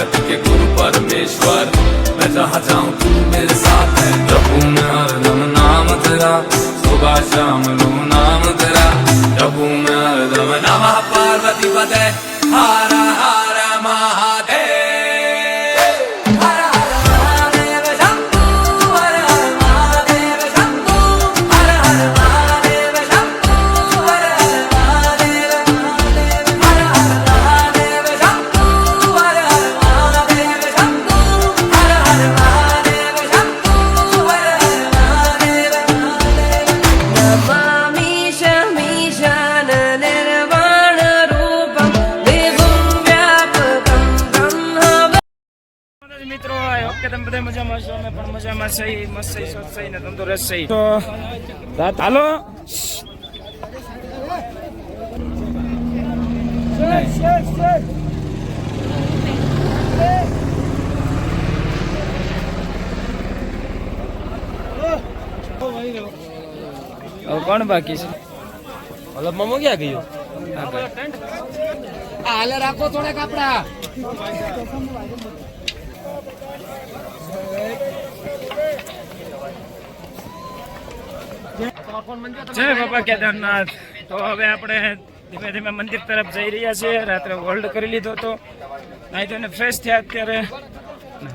जगत के गुरु परमेश्वर मैं जहाँ जाऊँ तू मेरे साथ है जपूं मैं हरदम नाम तेरा सुबह शाम लूं नाम तेरा जपूं मैं हरदम नमः पार्वती पते हर हर महादेव મિત્રો ઓકે તમે બધા મજામાં છો અમે પણ મજામાં સહી મસ્ત સહી સ્વસ્થ સહી ને તંદુરસ્ત સહી તો હાલો કોણ બાકી છે મતલબ મમો ક્યાં ગયો હાલે રાખો થોડા કાપડા જય બાબા કેદારનાથ તો હવે આપણે ધીમે ધીમે મંદિર તરફ જઈ રહ્યા છીએ રાત્રે હોલ્ડ કરી લીધો હતો અહીં તો એને ફ્રેશ થયા અત્યારે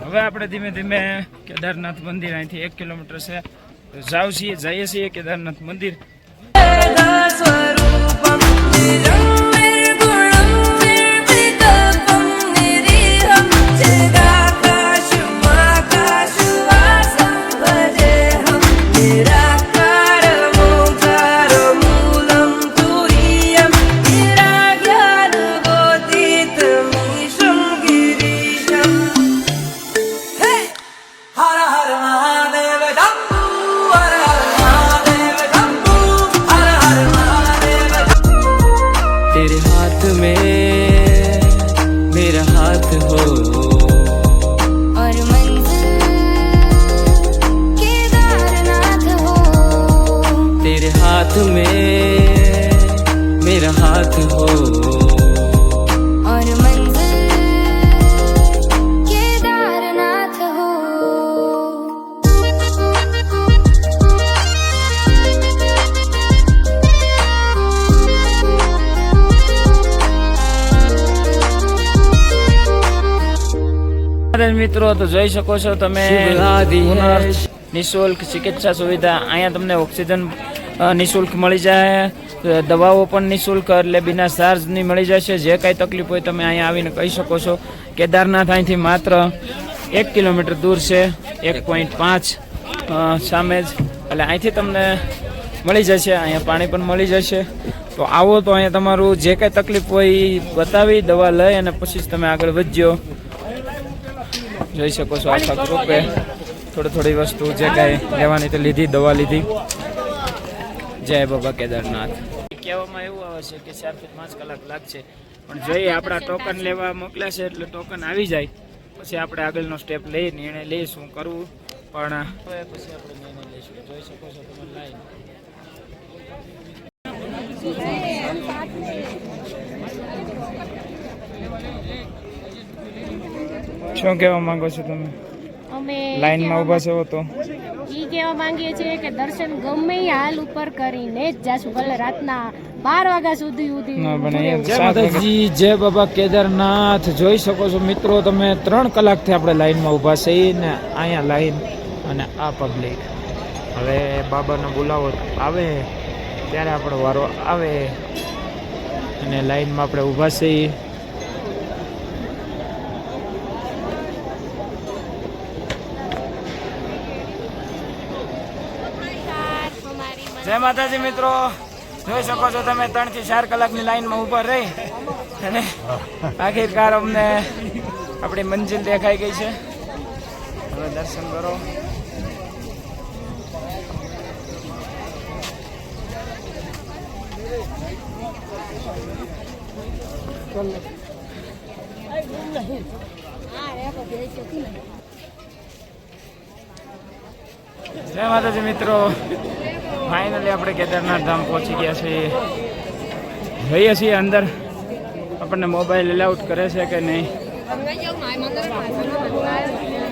હવે આપણે ધીમે ધીમે કેદારનાથ મંદિર અહીંથી 1 કિલોમીટર છે તો જઈએ છીએ કેદારનાથ મંદિર तेरे हाथ में मेरा हाथ हो और मंजिल केदारनाथ हो तेरे हाथ में मेरा हाथ हो और मंजिल केदारनाथ हो મિત્રો તો જોઈ શકો છો તમે નિઃશુલ્ક ચિકિત્સા સુવિધા અહીંયા તમને ઓક્સિજન નિઃશુલ્ક મળી જાય દવાઓ પણ નિઃશુલ્ક એટલે બિના ચાર્જની મળી જશે જે કાંઈ તકલીફ હોય તમે અહીંયા આવીને કહી શકો છો કેદારનાથ અહીંથી માત્ર 1 કિલોમીટર દૂર છે 1.5 સામે જ એટલે અહીંથી તમને મળી જશે અહીંયા પાણી પણ મળી જશે તો આવો તો અહીંયા તમારું જે કાંઈ તકલીફ હોય એ બતાવી દવા લઈ અને પછી જ તમે આગળ વધજો જોઈ શકો છો આખા ગ્રુપે થોડી વસ્તુ જે કાંઈ લેવાની તો લીધી દવા લીધી જય બાબા કેદારનાથ કહેવામાં એવું આવે છે કે 4 થી 5 કલાક લાગશે પણ જોઈએ આપણા ટોકન લેવા મોકલ્યા છે એટલે ટોકન આવી જાય પછી આપણે આગળનો સ્ટેપ લઈ નિર્ણય લઈએ શું કરવું પણ પછી આપણે નિર્ણય લઈશું જોઈ શકો છો તમે લાઈન શું કહેવા માંગો છો તમે અમે લાઈનમાં ઊભા છો તો ઈ કહેવા માંગીએ છીએ કે દર્શન ગમે હાલ ઉપર કરીને જ જાશું ભલે રાતના 12 વાગ્યા સુધી જય માતાજી જય બાબા કેદારનાથ જોઈ શકો છો મિત્રો તમે 3 કલાકથી આપણે લાઈનમાં ઊભા છીએ ને અહીંયા લાઈન અને આ પબ્લિક હવે બાબાનો બોલાવો આવે ત્યારે આપણો વારો આવે અને લાઈનમાં આપણે ઊભા છીએ જય માતાજી મિત્રો જોઈ શકો છો તમે 3 થી 4 કલાકની લાઈનમાં ઊભા રહી અને આખિરકાર અમને આપણી મંજિલ દેખાઈ ગઈ છે હવે દર્શન કરો જય માતાજી મિત્રો ફાઇનલી આપણે કેદારનાથ ધામ પહોંચી ગયા છીએ જોઈએ છીએ અંદર આપણને મોબાઈલ એલાઉટ કરે છે કે નહીં મંદિર